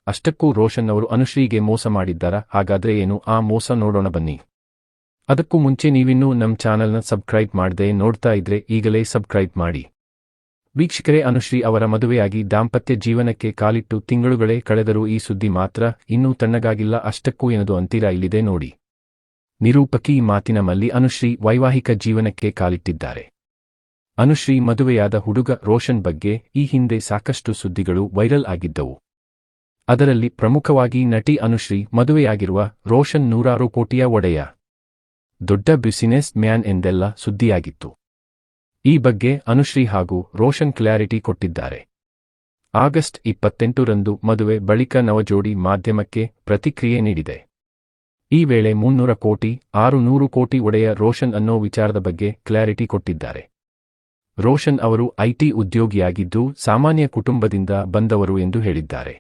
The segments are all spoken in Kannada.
ಅಷ್ಟಕ್ಕೂ ರೋಷನ್ ಅವರು ಅನುಶ್ರೀಗೆ ಮೋಸ ಮಾಡಿದ್ದಾರಾ? ಹಾಗಾದ್ರೆ ಏನು ಆ ಮೋಸ ನೋಡೋಣ ಬನ್ನಿ. ಅದಕ್ಕೂ ಮುಂಚೆ ನೀವಿನ್ನೂ ನಮ್ಮ ಚಾನಲ್ನ ಸಬ್ಸ್ಕ್ರೈಬ್ ಮಾಡದೆ ನೋಡ್ತಾ ಇದ್ರೆ ಈಗಲೇ ಸಬ್ಸ್ಕ್ರೈಬ್ ಮಾಡಿ. ವೀಕ್ಷಕರೇ, ಅನುಶ್ರೀ ಅವರ ಮದುವೆಯಾಗಿ ದಾಂಪತ್ಯ ಜೀವನಕ್ಕೆ ಕಾಲಿಟ್ಟು ತಿಂಗಳುಗಳೇ ಕಳೆದರೂ ಈ ಸುದ್ದಿ ಮಾತ್ರ ಇನ್ನೂ ತಣ್ಣಗಾಗಿಲ್ಲ. ಅಷ್ಟಕ್ಕೂ ಏನದು ಅಂತೀರಾ? ಇಲ್ಲಿದೆ ನೋಡಿ. ನಿರೂಪಕಿ ಮಾತಿನ ಮಲ್ಲಿ ಅನುಶ್ರೀ ವೈವಾಹಿಕ ಜೀವನಕ್ಕೆ ಕಾಲಿಟ್ಟಿದ್ದಾರೆ. ಅನುಶ್ರೀ ಮದುವೆಯಾದ ಹುಡುಗ ರೋಷನ್ ಬಗ್ಗೆ ಈ ಹಿಂದೆ ಸಾಕಷ್ಟು ಸುದ್ದಿಗಳು ವೈರಲ್ ಆಗಿದ್ದವು. ಅದರಲ್ಲಿ ಪ್ರಮುಖವಾಗಿ ನಟಿ ಅನುಶ್ರೀ ಮದುವೆಯಾಗಿರುವ ರೋಷನ್ 100 ಕೋಟಿಯ ಒಡೆಯ, ದೊಡ್ಡ ಬಿಸಿನೆಸ್ ಮ್ಯಾನ್ ಎಂದೆಲ್ಲ ಸುದ್ದಿಯಾಗಿತ್ತು. ಈ ಬಗ್ಗೆ ಅನುಶ್ರೀ ಹಾಗೂ ರೋಷನ್ ಕ್ಲಾರಿಟಿ ಕೊಟ್ಟಿದ್ದಾರೆ. ಆಗಸ್ಟ್ 28ರಂದು ಮದುವೆ ಬಳಿಕ ನವಜೋಡಿ ಮಾಧ್ಯಮಕ್ಕೆ ಪ್ರತಿಕ್ರಿಯೆ ನೀಡಿದೆ. ಈ ವೇಳೆ 300 ಕೋಟಿ 600 ಕೋಟಿ ಒಡೆಯ ರೋಷನ್ ಅನ್ನೋ ವಿಚಾರದ ಬಗ್ಗೆ ಕ್ಲಾರಿಟಿ ಕೊಟ್ಟಿದ್ದಾರೆ. ರೋಷನ್ ಅವರು ಐಟಿ ಉದ್ಯೋಗಿಯಾಗಿದ್ದು ಸಾಮಾನ್ಯ ಕುಟುಂಬದಿಂದ ಬಂದವರು ಎಂದು ಹೇಳಿದ್ದಾರೆ.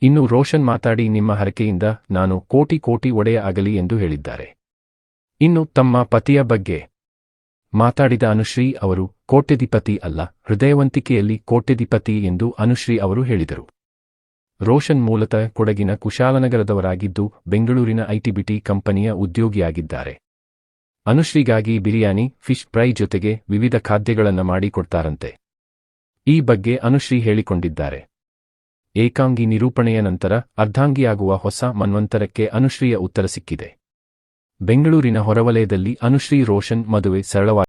ಇನ್ನು ರೋಷನ್ ಮಾತಾಡಿ ನಿಮ್ಮ ಹರಕೆಯಿಂದ ನಾನು ಕೋಟಿ ಒಡೆಯ ಆಗಲಿ ಎಂದು ಹೇಳಿದ್ದಾರೆ. ಇನ್ನು ತಮ್ಮ ಪತಿಯ ಬಗ್ಗೆ ಮಾತಾಡಿದ ಅನುಶ್ರೀ ಅವರು ಕೋಟ್ಯಧಿಪತಿ ಅಲ್ಲ, ಹೃದಯವಂತಿಕೆಯಲ್ಲಿ ಕೋಟ್ಯಧಿಪತಿ ಎಂದು ಅನುಶ್ರೀ ಅವರು ಹೇಳಿದರು. ರೋಷನ್ ಮೂಲತಃ ಕೊಡಗಿನ ಕುಶಾಲನಗರದವರಾಗಿದ್ದು ಬೆಂಗಳೂರಿನ ಐಟಿ ಕಂಪನಿಯ ಉದ್ಯೋಗಿಯಾಗಿದ್ದಾರೆ. ಅನುಶ್ರೀಗಾಗಿ ಬಿರಿಯಾನಿ, ಫಿಶ್ ಫ್ರೈ ಜೊತೆಗೆ ವಿವಿಧ ಖಾದ್ಯಗಳನ್ನು ಮಾಡಿಕೊಡ್ತಾರಂತೆ. ಈ ಬಗ್ಗೆ ಅನುಶ್ರೀ ಹೇಳಿಕೊಂಡಿದ್ದಾರೆ. ಏಕಾಂಗಿ ನಿರೂಪಣೆಯ ನಂತರ ಅರ್ಧಾಂಗಿಯಾಗುವ ಹೊಸ ಮನ್ವಂತರಕ್ಕೆ ಅನುಶ್ರೀಯ ಉತ್ತರ ಸಿಕ್ಕಿದೆ. ಬೆಂಗಳೂರಿನ ಹೊರವಲಯದಲ್ಲಿ ಅನುಶ್ರೀ ರೋಷನ್ ಮದುವೆ ಸರಳವಾಗಿ